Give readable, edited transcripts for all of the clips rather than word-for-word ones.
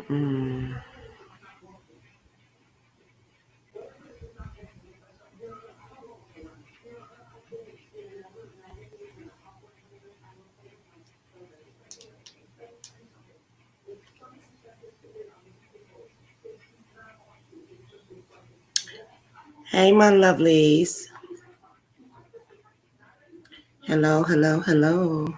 Hey, my lovelies. Hello, hello, hello.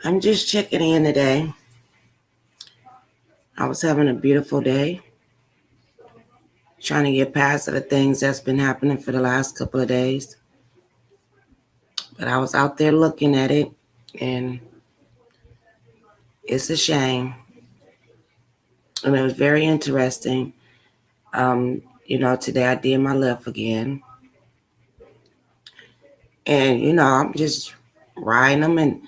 I'm just checking in today. I was having a beautiful day, trying to get past the things that's been happening for the last couple of days. But I was out there looking at it, and it's a shame. And it was very interesting. Today I did my left again. And, I'm just riding them. And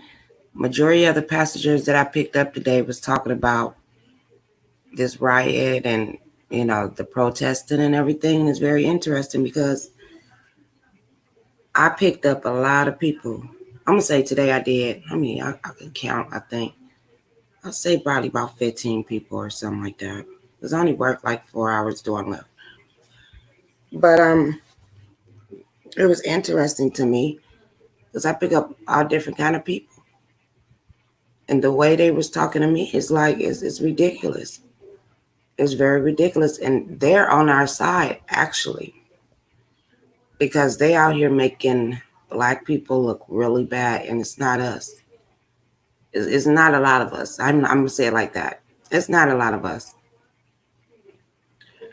majority of the passengers that I picked up today was talking about this riot and, the protesting and everything. Is very interesting because I picked up a lot of people. I'm going to say today I did. I can count, I think. I'll say probably about 15 people or something like that. Because I only worked like 4 hours doing left. But it was interesting to me because I pick up all different kind of people. And the way they was talking to me is like, it's ridiculous. It's very ridiculous. And they're on our side, actually. Because they out here making Black people look really bad. And it's not us. It's not a lot of us. I'm going to say it like that. It's not a lot of us.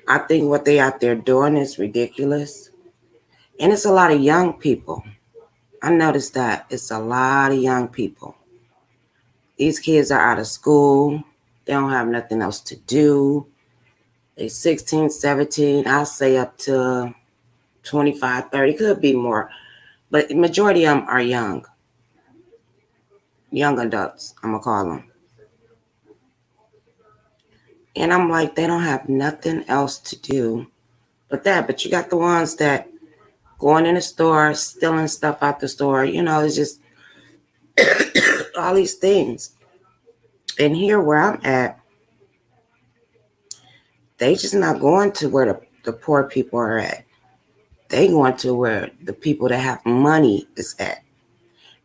I think what they out there doing is ridiculous. And it's a lot of young people. I noticed that it's a lot of young people. These kids are out of school. They don't have nothing else to do. They're 16, 17, I'll say up to 25, 30, could be more. But the majority of them are young. Young adults, I'm going to call them. And I'm like, they don't have nothing else to do but that. But you got the ones that going in the store, stealing stuff out the store. It's just all these things. And here where I'm at, they just not going to where the poor people are at. They going to where the people that have money is at.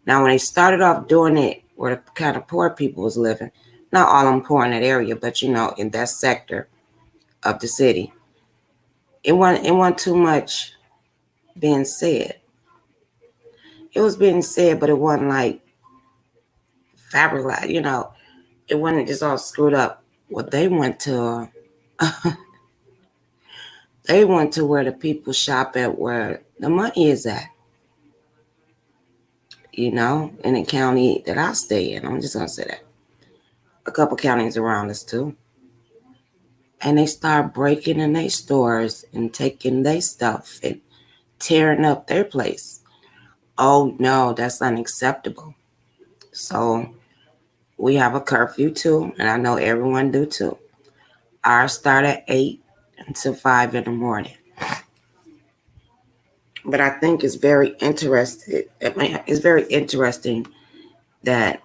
Now, when they started off doing it where the kind of poor people was living, not all of them poor in that area, but in that sector of the city, it wasn't too much being said. It was being said, but it wasn't like fabric, it wasn't just all screwed up. Well, they went to where the people shop at, where the money is at. In the county that I stay in. I'm just gonna say that. A couple counties around us too. And they start breaking in their stores and taking their stuff and tearing up their place. Oh no, that's unacceptable. So we have a curfew too, and I know everyone do too. Ours start at 8 until 5 in the morning. But I think it's very interesting. It's very interesting that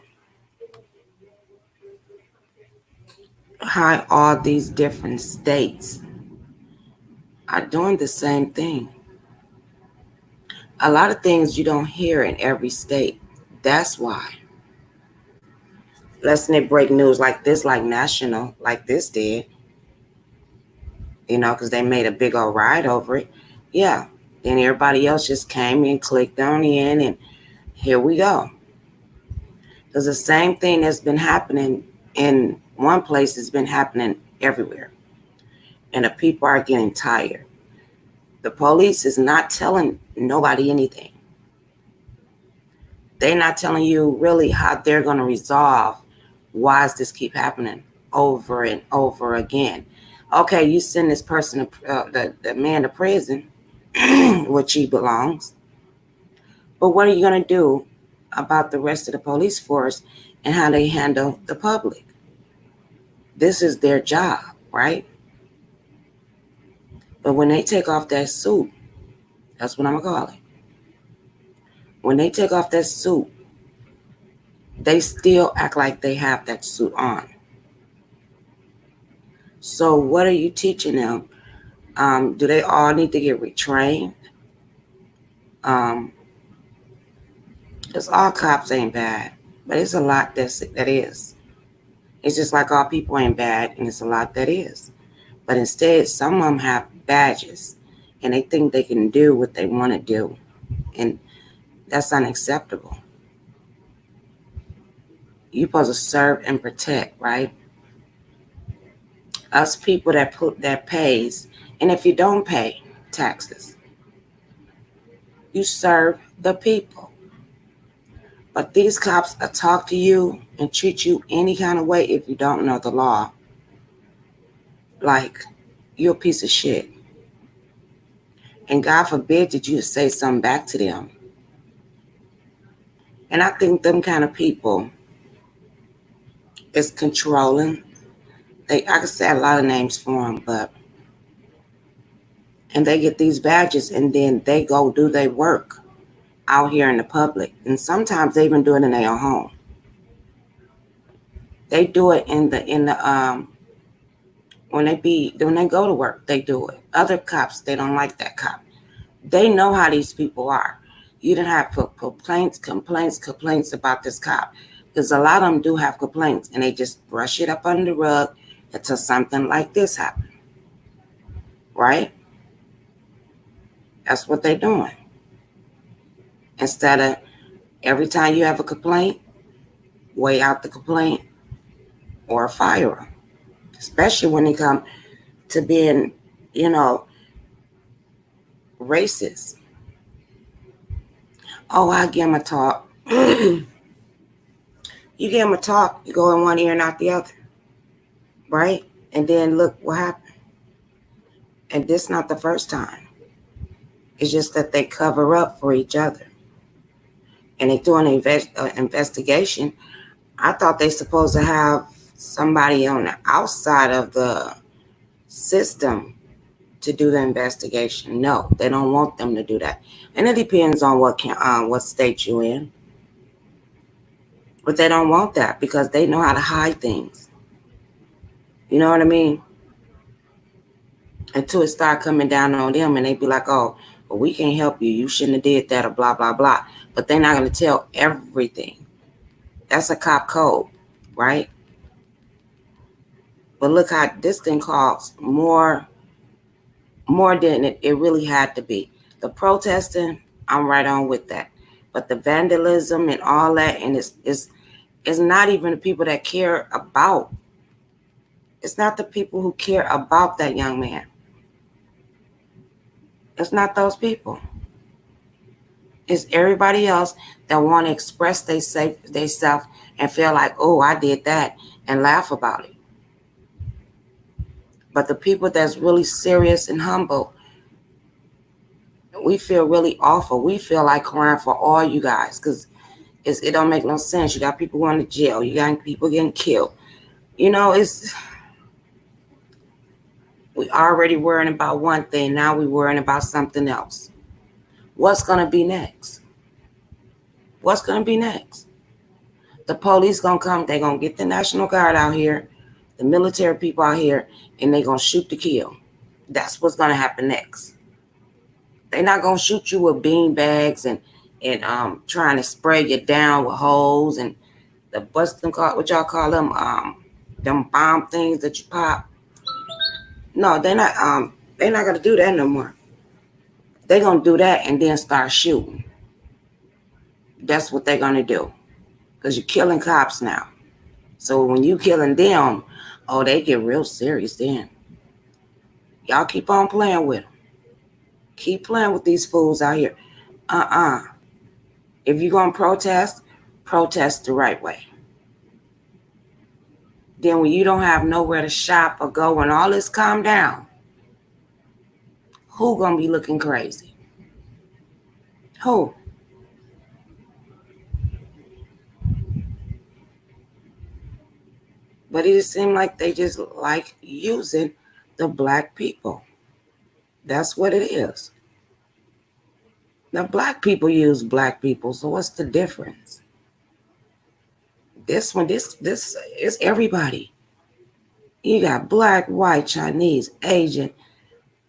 how all these different states are doing the same thing. A lot of things you don't hear in every state. That's why. Let's they break news like this, like national, like this did, because they made a big old ride over it. Yeah. Then everybody else just came and clicked on in, and here we go. Because the same thing that's been happening in one place has been happening everywhere. And the people are getting tired. The police is not telling nobody anything. They're not telling you really how they're going to resolve why does this keep happening over and over again. Okay, you send this person, the man to prison, which he belongs. But what are you going to do about the rest of the police force and how they handle the public? This is their job, right? But when they take off that suit, that's what I'm going to call it. when they take off that suit, they still act like they have that suit on. So what are you teaching them? Do they all need to get retrained? Because all cops ain't bad, but it's a lot that is. It's just like all people ain't bad, and it's a lot that is. But instead, some of them have badges, and they think they can do what they want to do, and that's unacceptable. You're supposed to serve and protect, right? Us people that pays, and if you don't pay taxes, you serve the people. But these cops talk to you and treat you any kind of way if you don't know the law. Like you're a piece of shit. And God forbid that you say something back to them. And I think them kind of people is controlling. I could say a lot of names for them, and they get these badges and then they go do their work out here in the public. And sometimes they even do it in their own home. They do it in the when they go to work, they do it. Other cops, they don't like that cop. They know how these people are. You didn't have complaints about this cop. Because a lot of them do have complaints and they just brush it up under the rug until something like this happens. Right? That's what they're doing. Instead of every time you have a complaint, weigh out the complaint or fire them. Especially when they come to being, racist. Oh, I give them a talk. You give them a talk, you go in one ear and out the other. Right? And then look what happened. And this not the first time. It's just that they cover up for each other. And they do an investigation. I thought they supposed to have somebody on the outside of the system to do the investigation. No, they don't want them to do that. And it depends on what state you're in. But they don't want that because they know how to hide things. You know what I mean? Until it start coming down on them and they be like, oh, well, we can't help you. You shouldn't have did that or blah, blah, blah. But they're not going to tell everything. That's a cop code, right? But look how this thing costs more than it really had to be. The protesting, I'm right on with that. But the vandalism and all that, and it's not even the people that care about. It's not the people who care about that young man. It's not those people. It's everybody else that want to express themselves and feel like, oh, I did that, and laugh about it. But the people that's really serious and humble, we feel really awful. We feel like crying for all you guys because it don't make no sense. You got people going to jail. You got people getting killed. We already worrying about one thing. Now we worrying about something else. What's going to be next? What's going to be next? The police going to come. They're going to get the National Guard out here, the military people out here, and they're going to shoot to kill. That's what's going to happen next. They're not going to shoot you with bean bags and trying to spray you down with holes and what y'all call them bomb things that you pop. No, they're not going to do that no more. They're going to do that and then start shooting. That's what they're going to do. Because you're killing cops now. So when you killing them, oh, they get real serious then. Y'all keep on playing with them. Keep playing with these fools out here. If you're going to protest the right way. Then when you don't have nowhere to shop or go when all this calm down, who going to be looking crazy? Who? But it just seemed like they just like using the black people. That's what it is. Now, black people use black people, so what's the difference? This one, this is everybody. You got black, white, Chinese, Asian,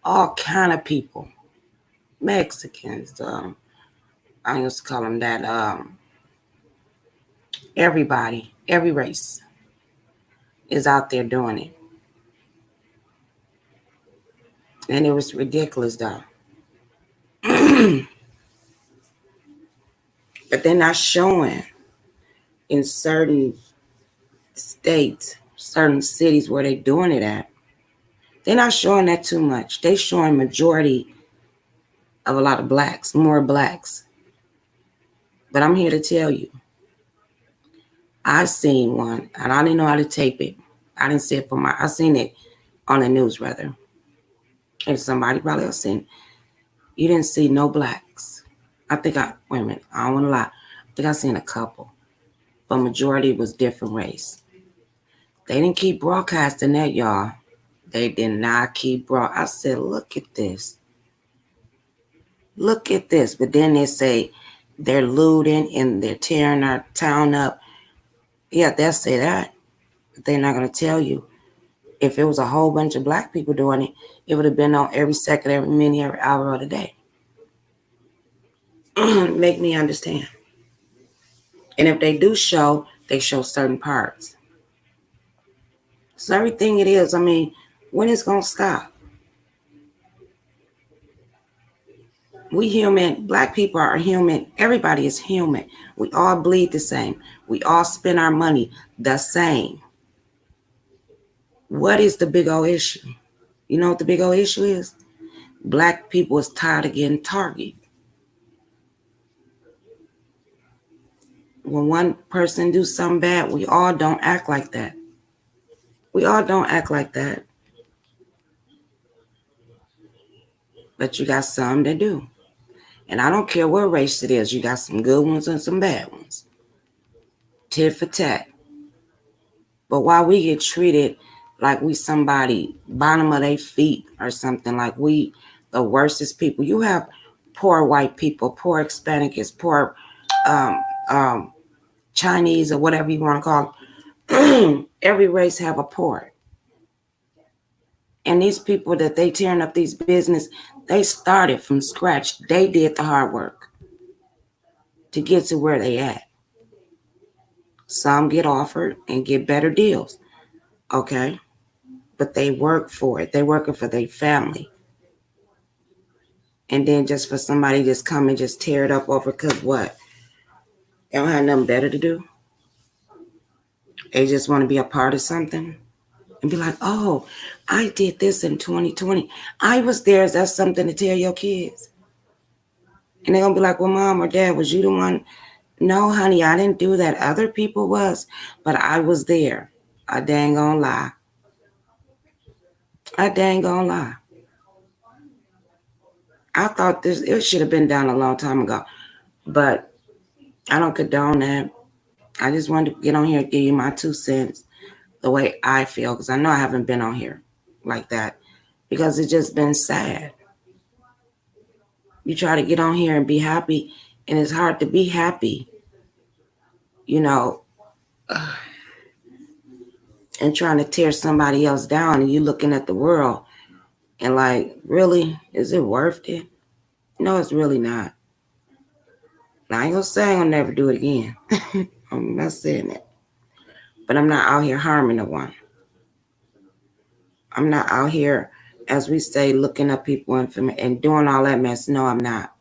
all kind of people. Mexicans, I used to call them that. Everybody, every race is out there doing it. And it was ridiculous though. But they're not showing in certain states, certain cities where they're doing it at. They're not showing that too much. They're showing majority of a lot of blacks, more blacks. But I'm here to tell you, I seen one and I didn't know how to tape it. I didn't see it I seen it on the news rather. And somebody probably else seen it. You didn't see no blacks. Wait a minute, I don't want to lie. I think I seen a couple, but majority was different race. They didn't keep broadcasting that, y'all. They did not keep I said, look at this. Look at this. But then they say they're looting and they're tearing our town up. Yeah, they'll say that. But they're not going to tell you. If it was a whole bunch of black people doing it, it would have been on every second, every minute, every hour of the day. Make me understand. And if they do show, they show certain parts. So everything it is, when is going to stop? We human, black people are human. Everybody is human. We all bleed the same. We all spend our money the same. What is the big old issue? You know what the big old issue is? Black people is tired of getting targeted. When one person do something bad, we all don't act like that. We all don't act like that. But you got some that do. And I don't care what race it is. You got some good ones and some bad ones. Tit for tat. But why we get treated like we somebody bottom of their feet or something, like we the worstest people. You have poor white people, poor Hispanics, poor Chinese or whatever you want to call them. Every race have a poor. And these people that they tearing up these business, they started from scratch. They did the hard work to get to where they at. Some get offered and get better deals. Okay. But they work for it. They're working for their family. And then just for somebody just come and just tear it up over because what? They don't have nothing better to do. They just want to be a part of something and be like, oh, I did this in 2020. I was there. Is that something to tell your kids? And they're going to be like, well, mom or dad, was you the one? No, honey, I didn't do that. Other people was, but I was there. I dang gonna lie. I dang gonna lie. I thought it should have been done a long time ago, but I don't condone that. I just wanted to get on here and give you my 2 cents the way I feel, because I know I haven't been on here like that, because it's just been sad. You try to get on here and be happy, and it's hard to be happy, and trying to tear somebody else down, and you looking at the world and like, really, is it worth it? No, it's really not. Now, I ain't gonna say I'm gonna never do it again. I'm not saying that. But I'm not out here harming no one. I'm not out here, as we say, looking up people and doing all that mess. No, I'm not.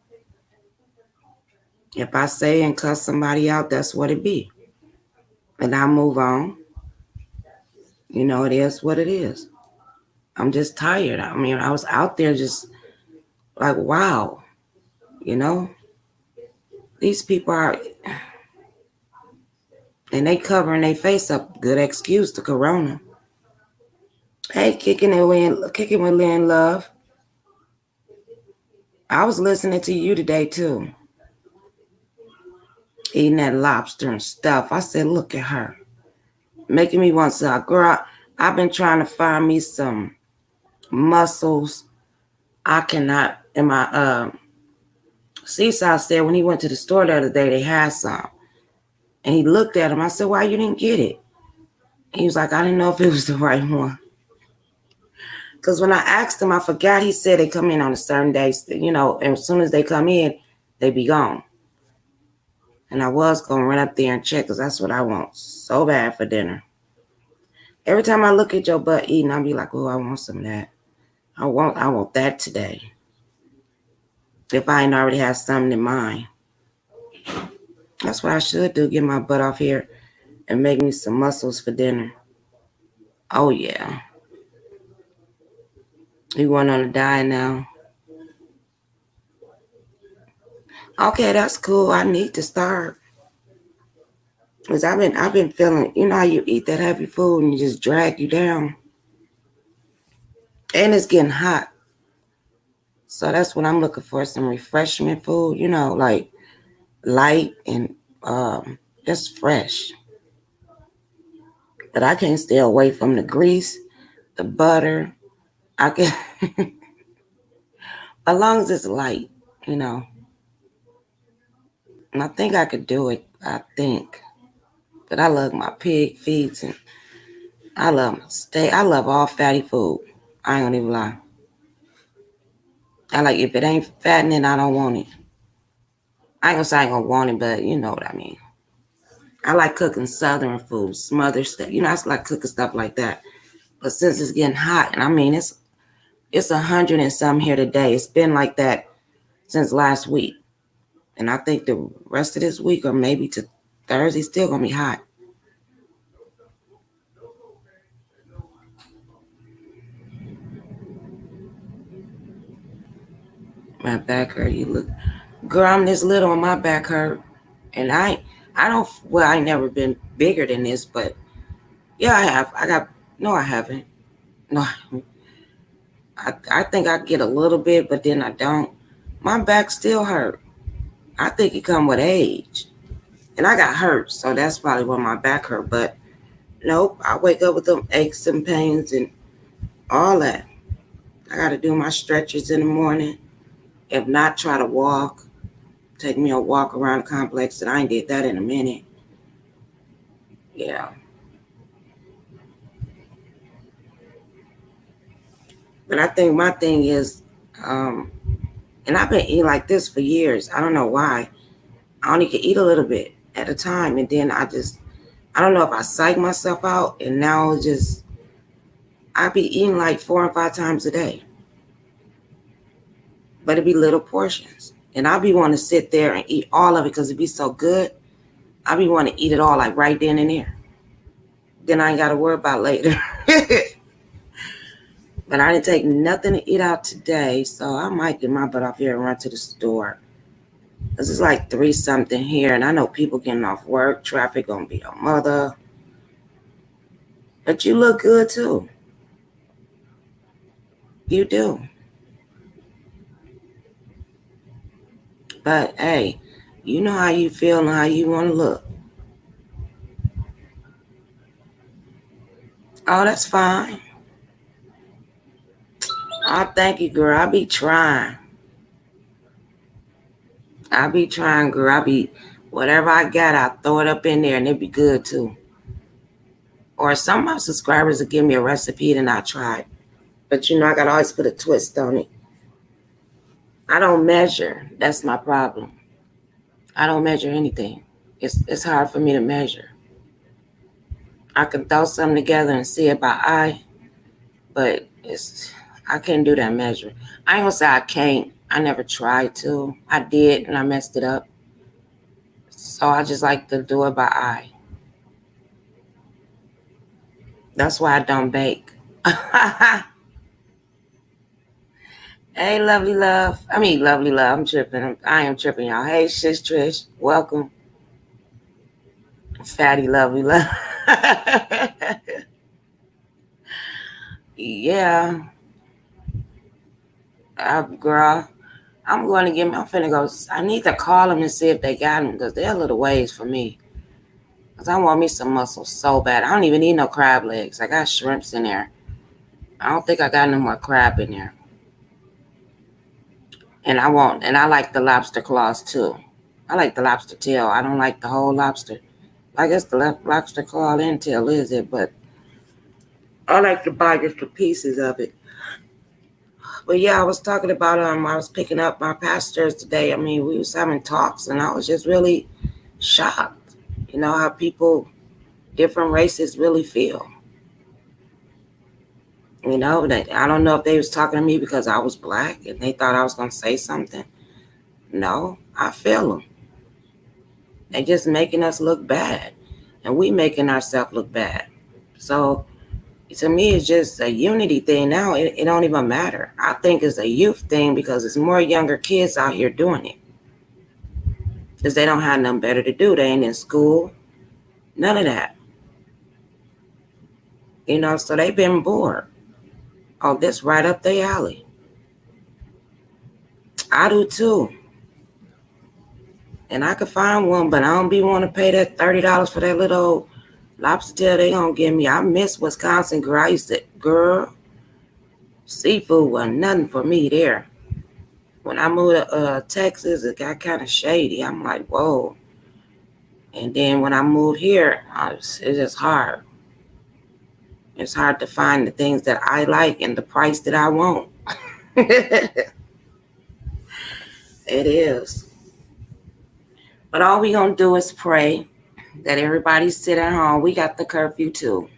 If I say and cuss somebody out, that's what it be. And I move on. It is what it is. I'm just tired. I was out there just like, wow, these people are, and they covering their face up. Good excuse to Corona. Hey, kicking with Lynn Love. I was listening to you today too. Eating that lobster and stuff. I said, look at her. Making me want to, girl, I've been trying to find me some mussels. I cannot, Seesaw said when he went to the store the other day, they had some. And he looked at him. I said, why you didn't get it? He was like, I didn't know if it was the right one. Because when I asked him, I forgot he said they come in on a certain day, and as soon as they come in, they be gone. And I was going to run up there and check because that's what I want so bad for dinner. Every time I look at your butt eating, I'll be like, oh, I want some of that. I want that today. If I ain't already have something in mind. That's what I should do, get my butt off here and make me some mussels for dinner. Oh, yeah. You going on a diet now? Okay, that's cool. I need to start. Because I've been feeling, how you eat that heavy food and you just drag you down. And it's getting hot. So that's what I'm looking for, some refreshment food, like light and just fresh. But I can't stay away from the grease, the butter. I can, as long as it's light, And I think I could do it. I think. But I love my pig feeds and I love my steak. I love all fatty food. I ain't gonna even lie. I like if it ain't fattening, I don't want it. I ain't gonna say I ain't gonna want it, but you know what I mean. I like cooking southern food, smothered stuff. I like cooking stuff like that. But since it's getting hot, and I mean it's 100 and some here today. It's been like that since last week. And I think the rest of this week or maybe to Thursday still gonna be hot. My back hurt. You look, girl, I'm this little and my back hurt. And I ain't never been bigger than this, but yeah, I have. No, I haven't. No, I think I get a little bit, but then I don't. My back still hurt. I think it come with age. And I got hurt, so that's probably why my back hurt. But nope, I wake up with them aches and pains and all that. I got to do my stretches in the morning. If not, try to walk. Take me a walk around the complex, and I ain't did that in a minute. Yeah. But I think my thing is, and I've been eating like this for years. I don't know why. I only can eat a little bit at a time, and then I don't know if I psych myself out, and now I be eating like 4 and 5 times a day. But it be little portions. And I be wanting to sit there and eat all of it because it be so good. I be wanting to eat it all like right then and there. Then I ain't got to worry about later. But I didn't take nothing to eat out today, so I might get my butt off here and run to the store. Because it's like 3 something here, and I know people getting off work. Traffic gonna be a mother. But you look good too. You do. But hey, you know how you feel and how you want to look. Oh, that's fine. Oh, thank you, girl. I be trying. Girl. Whatever I got, I throw it up in there and it be good too. Or some of my subscribers will give me a recipe and I try it. But I gotta always put a twist on it. I don't measure. That's my problem. I don't measure anything. It's hard for me to measure. I can throw something together and see it by eye, but I can't do that measure. I ain't gonna say I can't. I never tried to. I did and I messed it up. So I just like to do it by eye. That's why I don't bake. Hey, lovely love. Lovely love. I'm tripping. I am tripping, y'all. Hey, Shish Trish. Welcome. Fatty, lovely love. Yeah. Girl, I'm finna go. I need to call them and see if they got them because they're a little ways for me. Because I want me some mussels so bad. I don't even need no crab legs. I got shrimps in there. I don't think I got no more crab in there. and I like the lobster claws too. I like the lobster tail. I don't like the whole lobster. I guess the lobster claw and tail is it, but I like to buy just the pieces of it. But yeah, I was talking about I was picking up my pastors today. I mean, we was having talks, and I was just really shocked. You know how people, different races, really feel. You know, that I don't know if they was talking to me because I was black and they thought I was gonna say something. No, I feel them. They just making us look bad, and we making ourselves look bad. So to me, it's just a unity thing now. It don't even matter. I think it's a youth thing because it's more younger kids out here doing it because they don't have nothing better to do. They ain't in school, none of that. You know, so they've been bored. Oh, this right up their alley. I do too. And I could find one, but I don't be want to pay that $30 for that little lobster tail they gonna give me. I miss Wisconsin, girl. I used to, girl, seafood was nothing for me there. When I moved to Texas, it got kind of shady. I'm like, whoa. And then when I moved here, it's just hard. It's hard to find the things that I like and the price that I want. It is. But all we gonna do is pray that everybody sit at home. We got the curfew too.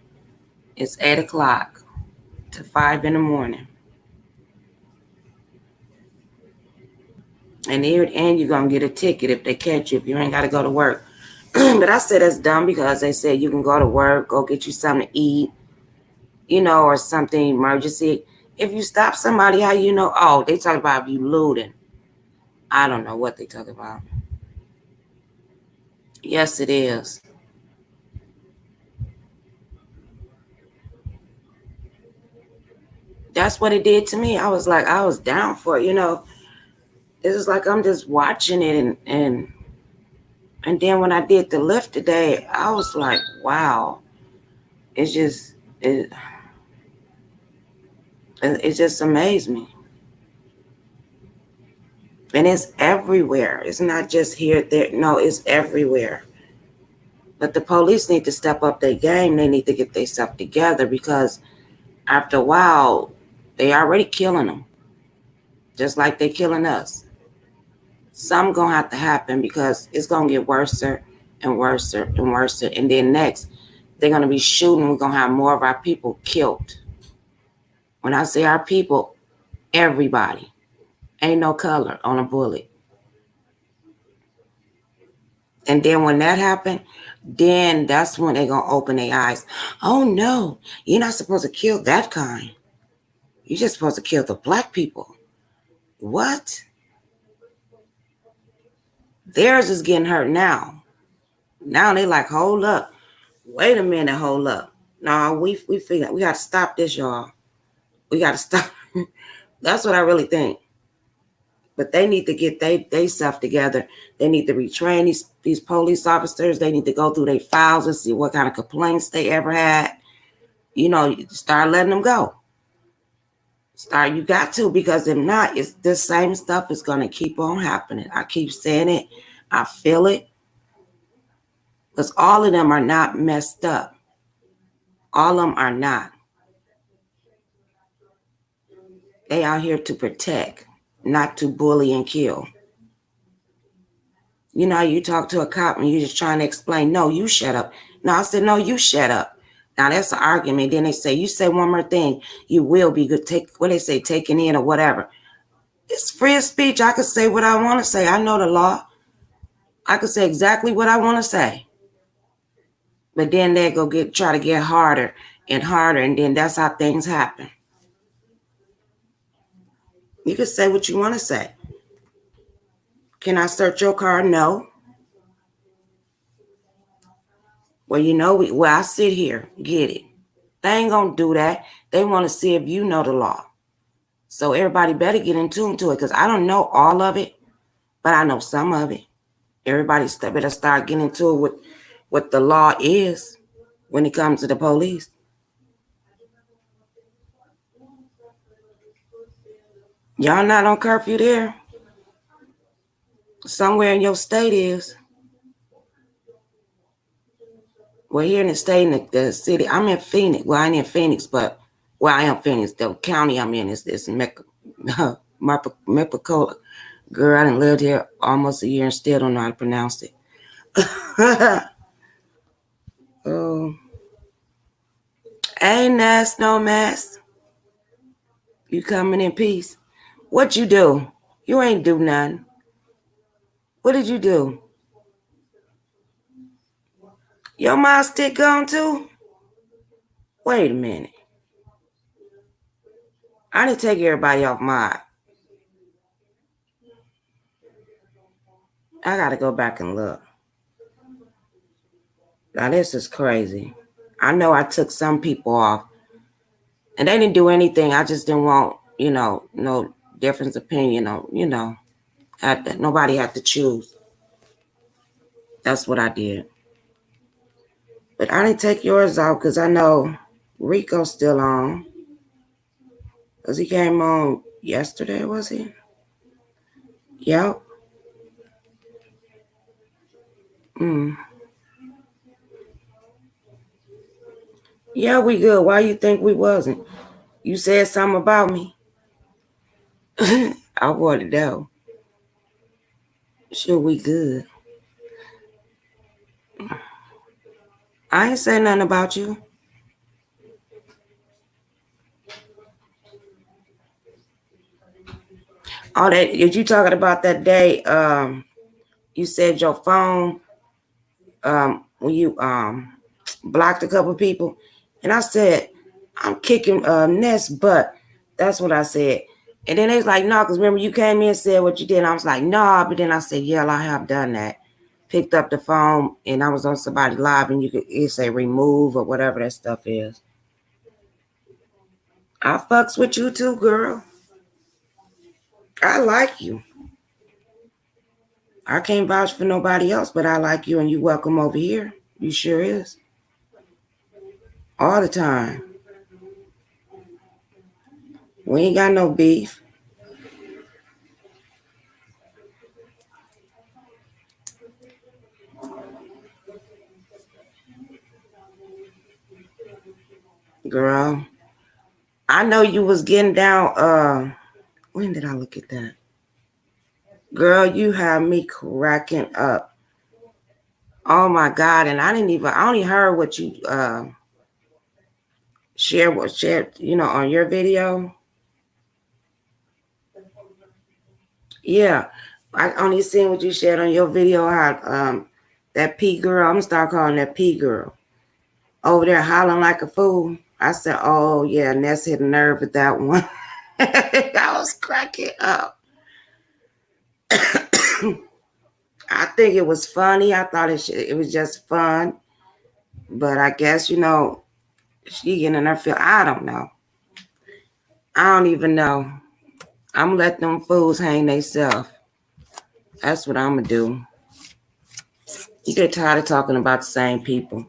It's 8 o'clock to 5 in the morning. And you're gonna get a ticket if they catch you if you ain't gotta go to work. But I said that's dumb because they said you can go to work, go get you something to eat, you know, or something emergency. If you stop somebody, how you know? Oh, they talk about if you looting. I don't know what they talk about. Yes, it is. That's what it did to me. I was like, I was down for it, you know. It's like I'm just watching it and then when I did the lift today, I was like, wow. It's just it just amazed me. And it's everywhere. It's not just here, there. No, it's everywhere. But the police need to step up their game. They need to get themselves together because after a while, they already killing them, just like they killing us. Something gonna have to happen because it's gonna get worse and worse and worse. And then next, they're gonna be shooting. We're gonna have more of our people killed. When I say our people, everybody. Ain't no color on a bullet. And then when that happened, then that's when they're going to open their eyes. Oh, no, you're not supposed to kill that kind. You're just supposed to kill the black people. What? Theirs is getting hurt now. Now they like, hold up. Wait a minute, hold up. No, we figure we got to stop this, y'all. We got to stop. That's what I really think. But they need to get they stuff together. They need to retrain these police officers. They need to go through their files and see what kind of complaints they ever had. You know, start letting them go. Start, you got to, because if not, it's the same stuff is going to keep on happening. I keep saying it. I feel it. Because all of them are not messed up. All of them are not. They out here to protect, not to bully and kill. You know, you talk to a cop and you're just trying to explain, no, you shut up. No, I said, no, you shut up. Now that's an argument. Then they say, you say one more thing, you will be good. Take what they say, taken in or whatever. It's free speech. I can say what I want to say. I know the law. I can say exactly what I want to say. But then they go try to get harder and harder, and then that's how things happen. You can say what you want to say. Can I search your car? No. Well, you know, I sit here, get it. They ain't gonna do that. They want to see if you know the law. So everybody better get in tune to it, because I don't know all of it, but I know some of it. Everybody better start getting into it with what the law is when it comes to the police. Y'all not on curfew there? Somewhere in your state is. Well, here in the state, in the city, I'm in Phoenix. Well, I ain't in Phoenix, but I am Phoenix. The county I'm in is Mepicola. Girl, I done lived here almost a year and still don't know how to pronounce it. Oh, ain't that's no mess. You coming in peace? What you do? You ain't do nothing. What did you do? Your mouth stick gone too? Wait a minute. I didn't take everybody off mine. I gotta go back and look. Now this is crazy. I know I took some people off, and they didn't do anything. I just didn't want, no difference opinion on, nobody had to choose. That's what I did. But I didn't take yours off because I know Rico's still on. Because he came on yesterday, was he? Yep. Yeah, we good. Why you think we wasn't? You said something about me. I want to know. Sure, we good. I ain't say nothing about you. Oh, that did you talking about that day? You said your phone when you blocked a couple people, and I said I'm kicking Ness butt. That's what I said. And then they was like, no, because remember you came in and said what you did. And I was like, no, but then I said, yeah, I have done that. Picked up the phone and I was on somebody live and you say remove or whatever that stuff is. I fucks with you too, girl. I like you. I can't vouch for nobody else, but I like you and you welcome over here. You sure is. All the time. We ain't got no beef. Girl, I know you was getting down. When did I look at that? Girl, you have me cracking up. Oh my God. And I only heard what you shared, on your video. Yeah. I only seen what you shared on your video, how that P girl, I'm gonna start calling that P girl, over there hollering like a fool. I said, oh yeah, Ness hit a nerve with that one. I was cracking up. I think it was funny. I thought it was just fun. But I guess, she getting in her feel. I don't know. I don't even know. I'm letting them fools hang themselves. That's what I'm going to do. You get tired of talking about the same people.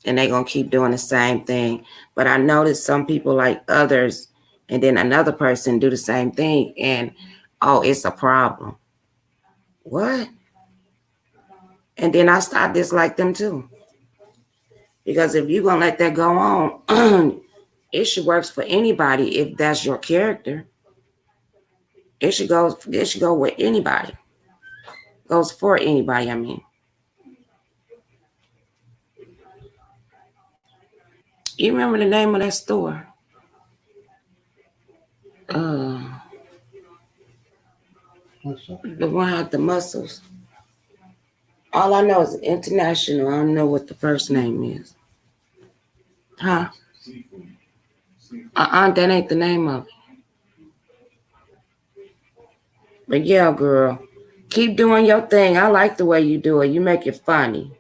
And they're going to keep doing the same thing. But I noticed some people like others. And then another person do the same thing. And, oh, it's a problem. What? And then I start dislike them too. Because if you're going to let that go on, it should work for anybody if that's your character. It should go with anybody. Goes for anybody, I mean. You remember the name of that store? The one with the muscles. All I know is international. I don't know what the first name is. Huh? That ain't the name of it. But yeah, girl, keep doing your thing. I like the way you do it. You make it funny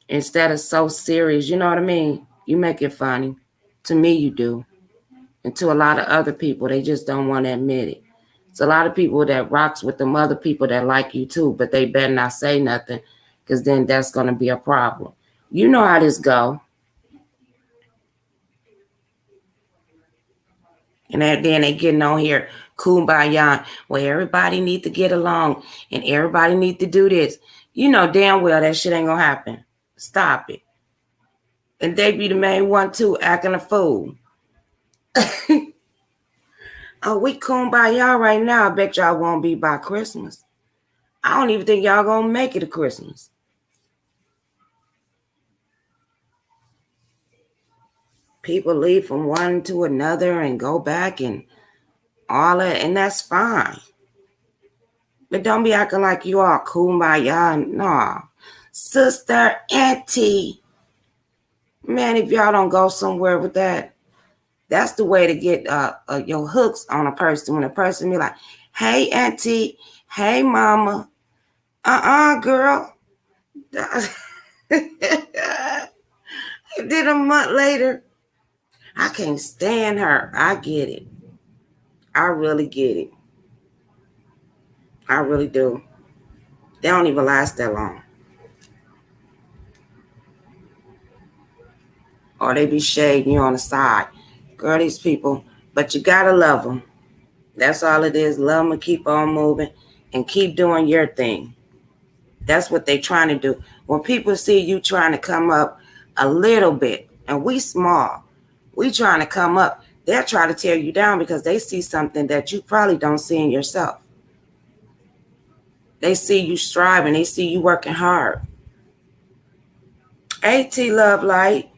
instead of so serious. You know what I mean? You make it funny. To me, you do. And to a lot of other people, they just don't want to admit it. It's a lot of people that rocks with them other people that like you too, but they better not say nothing because then that's going to be a problem. You know how this go. And then they getting on here, kumbaya, well, everybody need to get along and everybody need to do this. You know damn well that shit ain't gonna happen. Stop it. And they be the main one too, acting a fool. Oh, we kumbaya right now. I bet y'all won't be by Christmas. I don't even think y'all gonna make it to Christmas. People leave from one to another and go back and all that, and that's fine. But don't be acting like you all kumbaya. Nah. Sister, auntie. Man, if y'all don't go somewhere with that, that's the way to get your hooks on a person. When a person be like, hey, auntie, hey, mama. Girl. Then a month later, I can't stand her. I get it. I really get it. I really do. They don't even last that long. Or they be shading you on the side. Girl, these people, but you gotta love them. That's all it is. Love them and keep on moving and keep doing your thing. That's what they trying to do. When people see you trying to come up a little bit, and we small, we trying to come up, they'll try to tear you down because they see something that you probably don't see in yourself. They see you striving. They see you working hard. AT Love Light.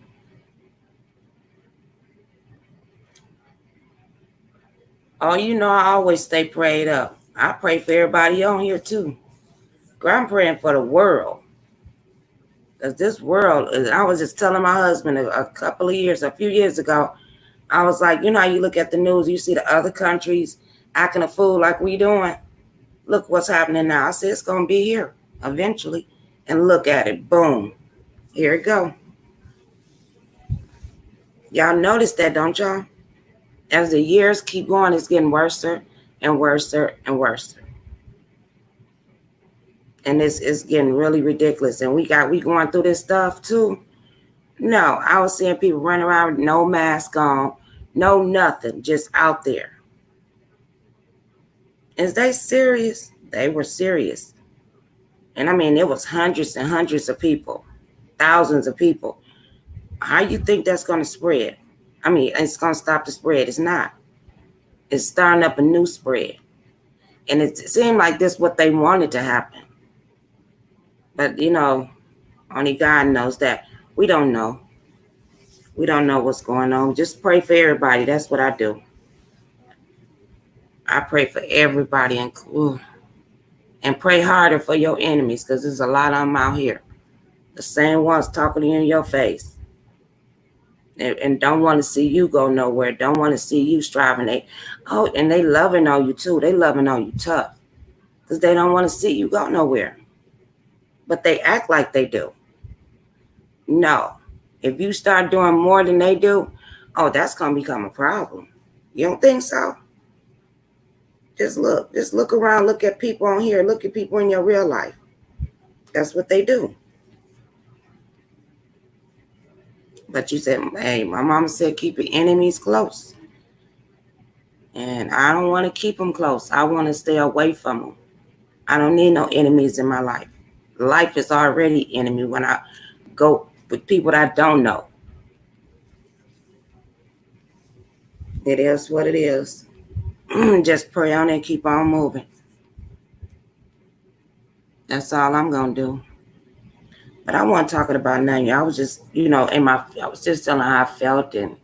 Oh, you know I always stay prayed up. I pray for everybody on here too. Girl, I'm praying for the world. Because this world, I was just telling my husband a few years ago, I was like, you know how you look at the news, you see the other countries acting a fool like we doing? Look what's happening now. I said, it's going to be here eventually. And look at it. Boom. Here it go. Y'all notice that, don't y'all? As the years keep going, it's getting worse and worse and worse. And it's getting really ridiculous. And we going through this stuff too. No, I was seeing people running around with no mask on, no nothing, just out there. Is they serious? They were serious. And I mean, it was hundreds and hundreds of people, thousands of people. How you think that's going to spread? I mean, it's going to stop the spread. It's not. It's starting up a new spread. And it seemed like this what they wanted to happen. But, you know, only God knows that. We don't know. We don't know what's going on. Just pray for everybody. That's what I do. I pray for everybody and pray harder for your enemies because there's a lot of them out here. The same ones talking to you in your face. And don't want to see you go nowhere. Don't want to see you striving. And they loving on you too. They loving on you tough because they don't want to see you go nowhere. But they act like they do. No. If you start doing more than they do, that's going to become a problem. You don't think so? Just look around, look at people on here, look at people in your real life. That's what they do. But you said, hey, my mama said keep your enemies close. And I don't want to keep them close. I want to stay away from them. I don't need no enemies in my life. Life is already enemy when I go with people that I don't know. It is what it is. Just pray on it and keep on moving. That's all I'm going to do. But I wasn't talking about nothing. I was just, I was just telling how I felt and,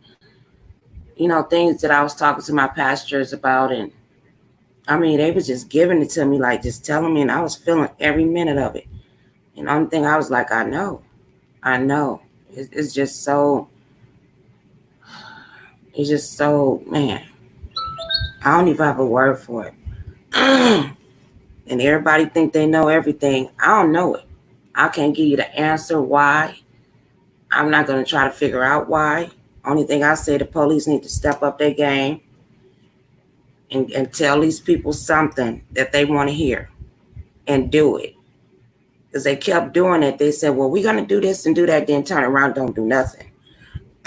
things that I was talking to my pastors about. And I mean, they was just giving it to me, like just telling me, and I was feeling every minute of it. And the only thing I was like, I know. It's just so, man, I don't even have a word for it. And everybody think they know everything. I don't know it. I can't give you the answer why. I'm not going to try to figure out why. Only thing I say, the police need to step up their game and tell these people something that they want to hear and do it. Because they kept doing it. They said, well, we're going to do this and do that, then turn around, don't do nothing.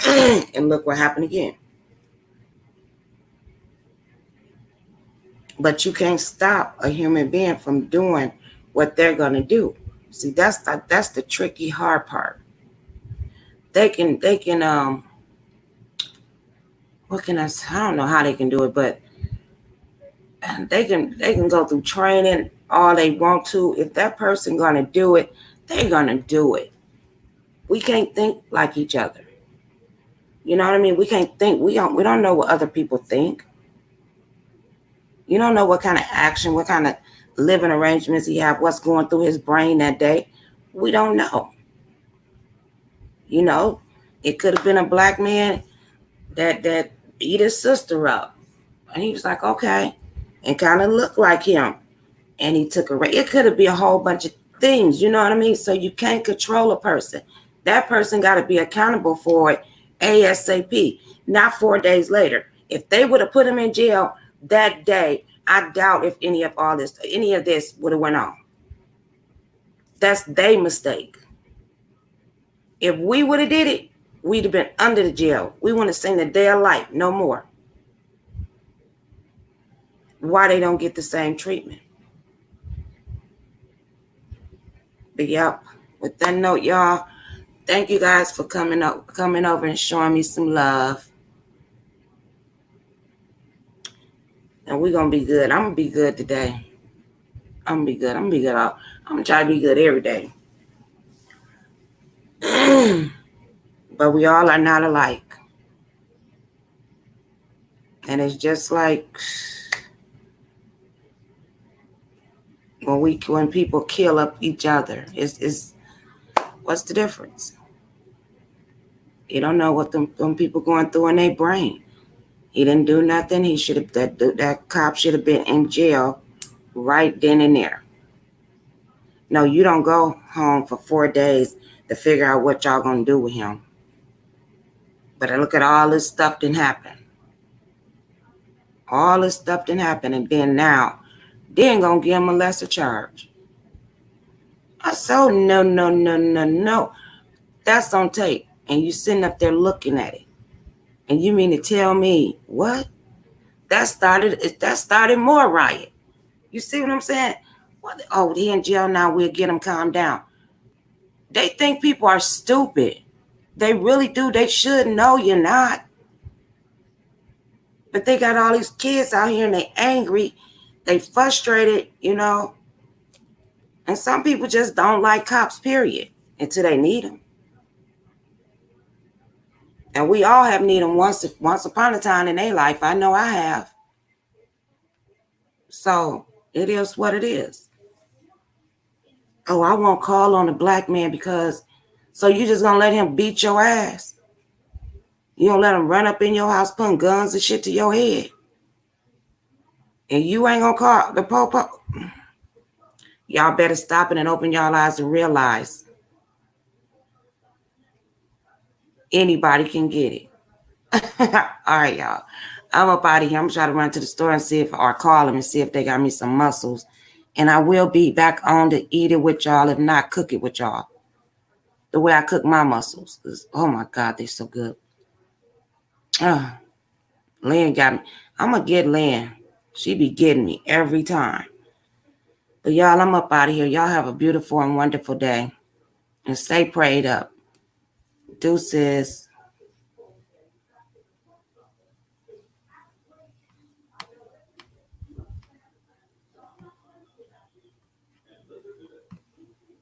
And look what happened again. But you can't stop a human being from doing what they're going to do. See, that's the tricky hard part. They can what can I don't know how they can do it, but they can go through training all they want to. If that person going to do it, they're going to do it. We can't think like each other. You know what I mean? We can't think. We don't know what other people think. You don't know what kind of action, what kind of living arrangements he have, what's going through his brain that day. We don't know. You know, it could have been a black man that beat his sister up. And he was like, okay, and kind of looked like him. And he took a rape. It could have been a whole bunch of things, you know what I mean? So you can't control a person. That person got to be accountable for it ASAP, not 4 days later. If they would have put him in jail that day, I doubt if any of this would have went on. That's their mistake. If we would have did it, we'd have been under the jail. We wouldn't have seen the day of light, no more. Why they don't get the same treatment? But yep, with that note, y'all, thank you guys for coming over and showing me some love. And we're going to be good. I'm going to be good today. I'm going to be good. I'm going to be good. I'm going to try to be good every day. But we all are not alike. And it's just like when people kill up each other, it's what's the difference? You don't know what them people going through in their brain. He didn't do nothing. He should have that cop should have been in jail right then and there. No, you don't go home for 4 days to figure out what y'all gonna do with him. But I look at all this stuff didn't happen. All this stuff didn't happen, and then now, then gonna give him a lesser charge. I said, no. That's on tape, and you sitting up there looking at it, and you mean to tell me what? That started more riot. You see what I'm saying? What? Oh, he in jail now. We'll get him calmed down. They think people are stupid. They really do. They should know you're not. But they got all these kids out here and they angry. They frustrated, you know. And some people just don't like cops, period, until they need them. And we all have need them once upon a time in their life. I know I have. So it is what it is. Oh, I won't call on a black man because, so you just gonna let him beat your ass? You don't let him run up in your house putting guns and shit to your head? And you ain't gonna call the popo? Y'all better stop it and open y'all eyes and realize anybody can get it. All right, y'all. I'm up out of here. I'm trying to run to the store and or call them and see if they got me some mussels. And I will be back on to eat it with y'all, if not cook it with y'all. The way I cook my mussels. Oh my God, they're so good. Lynn got me. I'm going to get Lynn. She be getting me every time. But y'all, I'm up out of here. Y'all have a beautiful and wonderful day. And stay prayed up. Deuces.